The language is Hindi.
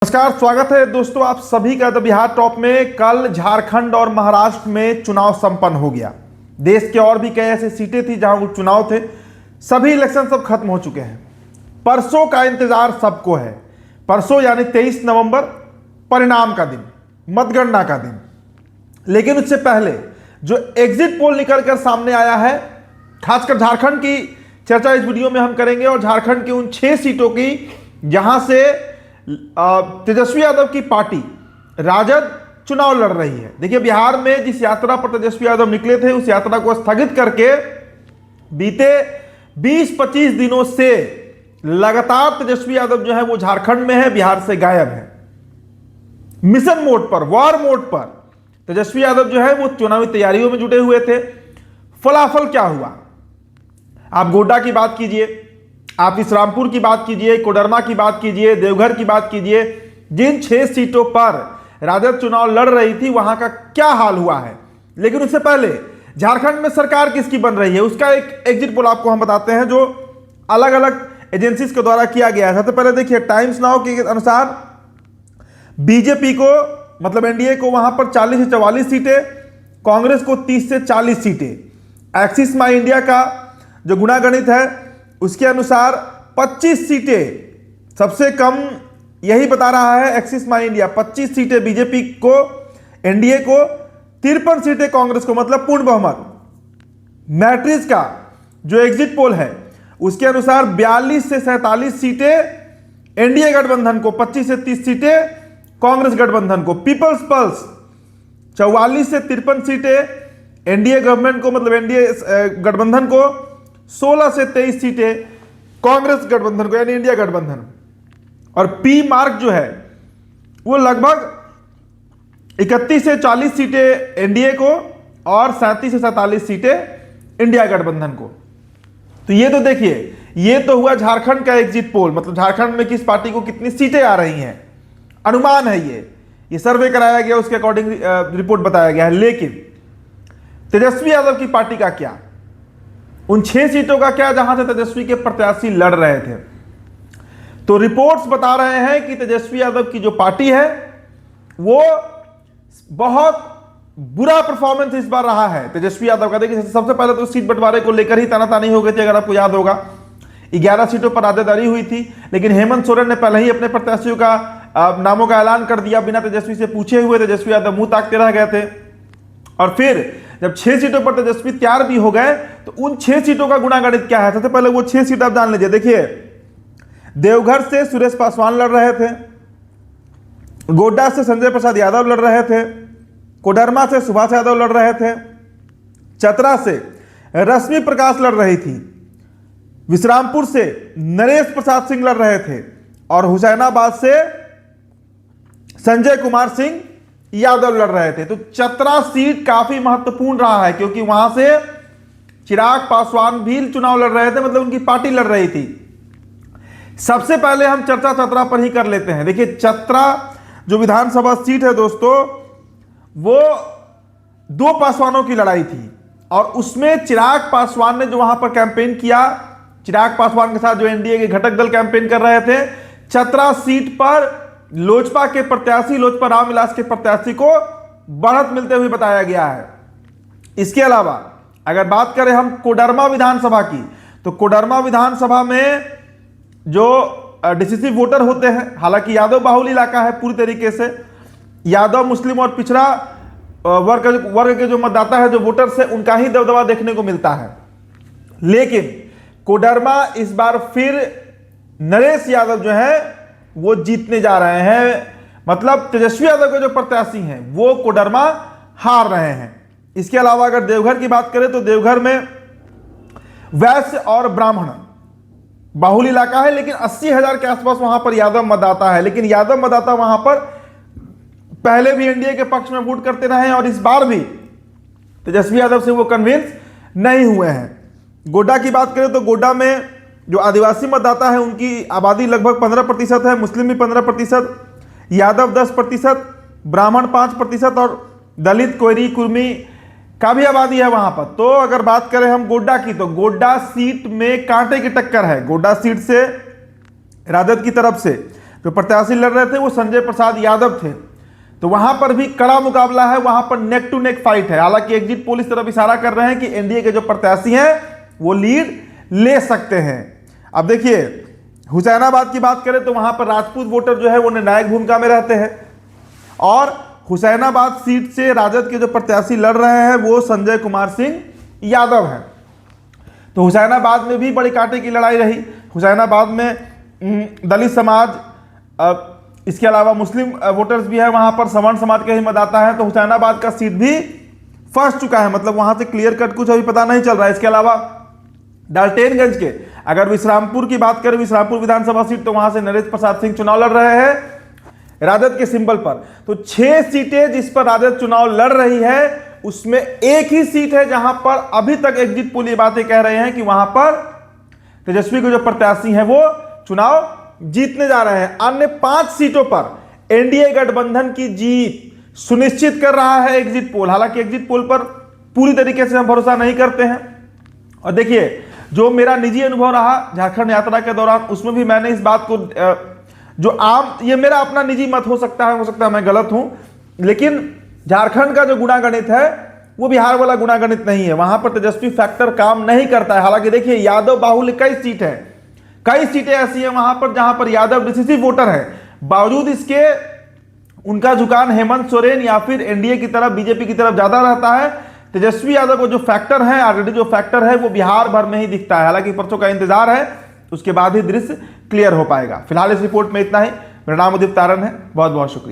नमस्कार, स्वागत है दोस्तों आप सभी का द बिहार टॉप में। कल झारखंड और महाराष्ट्र में चुनाव संपन्न हो गया। देश के और भी कई ऐसी सीटें थी जहां वो चुनाव थे। सभी इलेक्शन सब खत्म हो चुके हैं। परसों का इंतजार सबको है। परसों यानी 23 नवंबर परिणाम का दिन, मतगणना का दिन। लेकिन उससे पहले जो एग्जिट पोल निकल कर सामने आया है, खासकर झारखंड की चर्चा इस वीडियो में हम करेंगे और झारखंड की उन 6 सीटों की जहां से तेजस्वी यादव की पार्टी राजद चुनाव लड़ रही है। देखिए, बिहार में जिस यात्रा पर तेजस्वी यादव निकले थे उस यात्रा को स्थगित करके बीते 20-25 दिनों से लगातार तेजस्वी यादव जो है वो झारखंड में है, बिहार से गायब है। मिशन मोड पर, वॉर मोड पर तेजस्वी यादव जो है वो चुनावी तैयारियों में जुटे हुए थे। फलाफल क्या हुआ? आप गोड्डा की बात कीजिए, आप इस रामपुर की बात कीजिए, कोडरमा की बात कीजिए, देवघर की बात कीजिए, जिन 6 सीटों पर राजद चुनाव लड़ रही थी वहां का क्या हाल हुआ है। लेकिन उससे पहले झारखंड में सरकार किसकी बन रही है उसका एक एग्जिट पोल आपको हम बताते हैं जो अलग अलग एजेंसीज के द्वारा किया गया है। सबसे पहले देखिए, टाइम्स नाउ के अनुसार बीजेपी को मतलब एनडीए को वहां पर 40 से 44 सीटें, कांग्रेस को 30 से 40 सीटें। एक्सिस माई इंडिया का जो गुणागणित है उसके अनुसार 25 सीटें, सबसे कम यही बता रहा है एक्सिस माई इंडिया। 25 सीटें बीजेपी को, एनडीए को, 53 सीटें कांग्रेस को, मतलब पूर्ण बहुमत। मैट्रिक्स का जो एग्जिट पोल है उसके अनुसार 42 से 47 सीटें एनडीए गठबंधन को, 25 से 30 सीटें कांग्रेस गठबंधन को। पीपल्स पल्स 44 से 53 सीटें एनडीए गवर्नमेंट को, मतलब एनडीए गठबंधन को, 16 से 23 सीटें कांग्रेस गठबंधन को यानी इंडिया गठबंधन। और पी मार्क जो है वो लगभग 31 से 40 सीटें एनडीए को और 37 से 47 सीटें इंडिया गठबंधन को। तो ये तो देखिए, ये तो हुआ झारखंड का एग्जिट पोल, मतलब झारखंड में किस पार्टी को कितनी सीटें आ रही हैं, अनुमान है। ये सर्वे कराया गया, उसके अकॉर्डिंग रिपोर्ट बताया गया है। लेकिन तेजस्वी यादव की पार्टी का क्या, उन 6 सीटों का क्या जहां से तेजस्वी के प्रत्याशी लड़ रहे थे? तो रिपोर्ट्स बता रहे हैं कि तेजस्वी यादव की जो पार्टी है वो बहुत बुरा परफॉर्मेंस इस बार रहा है तेजस्वी यादव का। देखिए, सबसे पहले तो सीट बंटवारे को लेकर ही तानातानी हो गई थी, अगर आपको याद होगा। 11 सीटों पर राजदारी हुई थी, लेकिन हेमंत सोरेन ने पहले ही अपने प्रत्याशियों का नामों का ऐलान कर दिया बिना तेजस्वी से पूछे हुए। तेजस्वी यादव मुंह ताकते रह गए थे। और फिर जब 6 सीटों पर तेजस्वी तैयार भी हो गए तो उन 6 सीटों का गुणागणित क्या है? सबसे पहले वो 6 सीट आप जान लीजिए। देखिए, देवघर से सुरेश पासवान लड़ रहे थे, गोड्डा से संजय प्रसाद यादव लड़ रहे थे, कोडरमा से सुभाष यादव लड़ रहे थे, चतरा से रश्मि प्रकाश लड़ रही थी, विश्रामपुर से नरेश प्रसाद सिंह लड़ रहे थे और हुसैनाबाद से संजय कुमार सिंह यादव लड़ रहे थे। तो चतरा सीट काफी महत्वपूर्ण रहा है क्योंकि वहां से चिराग पासवान भी चुनाव लड़ रहे थे, मतलब उनकी पार्टी लड़ रही थी। सबसे पहले हम चर्चा चतरा पर ही कर लेते हैं। देखिए, चतरा जो विधानसभा सीट है दोस्तों, वो 2 पासवानों की लड़ाई थी और उसमें चिराग पासवान ने जो वहां पर कैंपेन किया, चिराग पासवान के साथ जो एनडीए के घटक दल कैंपेन कर रहे थे, चतरा सीट पर लोजपा के प्रत्याशी, लोजपा रामविलास के प्रत्याशी को बढ़त मिलते हुए बताया गया है। इसके अलावा अगर बात करें हम कोडरमा विधानसभा की, तो कोडरमा विधानसभा में जो डिसिसिव वोटर होते हैं, हालांकि यादव बाहुल इलाका है पूरी तरीके से, यादव, मुस्लिम और पिछड़ा वर्ग के जो मतदाता है, जो वोटर्स है, उनका ही दबदबा देखने को मिलता है। लेकिन कोडरमा इस बार फिर नरेश यादव जो है वो जीतने जा रहे हैं, मतलब तेजस्वी यादव के जो प्रत्याशी हैं वो कोडरमा हार रहे हैं। इसके अलावा अगर देवघर की बात करें तो देवघर में वैश्य और ब्राह्मण बाहुल इलाका है, लेकिन 80,000 के आसपास वहां पर यादव मतदाता है। लेकिन यादव मतदाता वहां पर पहले भी एनडीए के पक्ष में वोट करते रहे हैं और इस बार भी तेजस्वी यादव से वो कन्विंस नहीं हुए हैं। गोड्डा की बात करें तो गोड्डा में जो आदिवासी मतदाता है उनकी आबादी लगभग 15% है, मुस्लिम भी 15%, यादव 10%, ब्राह्मण 5% और दलित, कोयरी, कुर्मी का भी आबादी है वहां पर। तो अगर बात करें हम गोड्डा की, तो गोड्डा सीट में कांटे की टक्कर है। गोड्डा सीट से राजद की तरफ से जो प्रत्याशी लड़ रहे थे वो संजय प्रसाद यादव थे। तो वहां पर भी कड़ा मुकाबला है, वहां पर नेक टू नेक फाइट है। हालांकि एग्जिट पोल इस तरफ इशारा कर रहे हैं कि एनडीए के जो प्रत्याशी हैं वो लीड ले सकते हैं। अब देखिए, हुसैनाबाद की बात करें तो वहां पर राजपूत वोटर जो है वो निर्णायक भूमिका में रहते हैं, और हुसैनाबाद सीट से राजद के जो प्रत्याशी लड़ रहे हैं वो संजय कुमार सिंह यादव हैं। तो हुसैनाबाद में भी बड़ी कांटे की लड़ाई रही। हुसैनाबाद में दलित समाज, इसके अलावा मुस्लिम वोटर्स भी है, वहां पर सवर्ण समाज के ही मतदाता है। तो हुसैनाबाद का सीट भी फंस चुका है, मतलब वहां से क्लियर कट कुछ अभी पता नहीं चल रहा है। इसके अलावा डाल्टेनगंज के अगर विश्रामपुर की बात करें, विश्रामपुर विधानसभा सीट, तो वहां से नरेश प्रसाद सिंह चुनाव लड़ रहे हैं राजद के सिंबल पर। तो 6 सीटें जिस पर राजद चुनाव लड़ रही है उसमें एक ही सीट है जहां पर अभी तक एग्जिट पोल ये बातें कह रहे हैं कि वहां पर तेजस्वी के जो प्रत्याशी हैं वो चुनाव जीतने जा रहे हैं। अन्य 5 सीटों पर एनडीए गठबंधन की जीत सुनिश्चित कर रहा है एग्जिट पोल। हालांकि एग्जिट पोल पर पूरी तरीके से हम भरोसा नहीं करते हैं। और देखिए, जो मेरा निजी अनुभव रहा झारखंड यात्रा के दौरान, उसमें भी मैंने इस बात को ये मेरा अपना निजी मत हो सकता है मैं गलत हूं, लेकिन झारखंड का जो गुणागणित है वो बिहार वाला गुणागणित नहीं है। वहां पर तेजस्वी फैक्टर काम नहीं करता है। हालांकि देखिए, यादव बाहुल्य कई सीटें ऐसी हैं वहां पर जहां पर यादव डिसिसिव वोटर है, बावजूद इसके उनका झुकान हेमंत सोरेन या फिर एनडीए की तरफ, बीजेपी की तरफ ज्यादा रहता है। तेजस्वी यादव को जो फैक्टर है, ऑलरेडी जो फैक्टर है वो बिहार भर में ही दिखता है। हालांकि परसों का इंतजार है, उसके बाद ही दृश्य क्लियर हो पाएगा। फिलहाल इस रिपोर्ट में इतना ही। मेरा नाम उदित तारन है, बहुत बहुत शुक्रिया।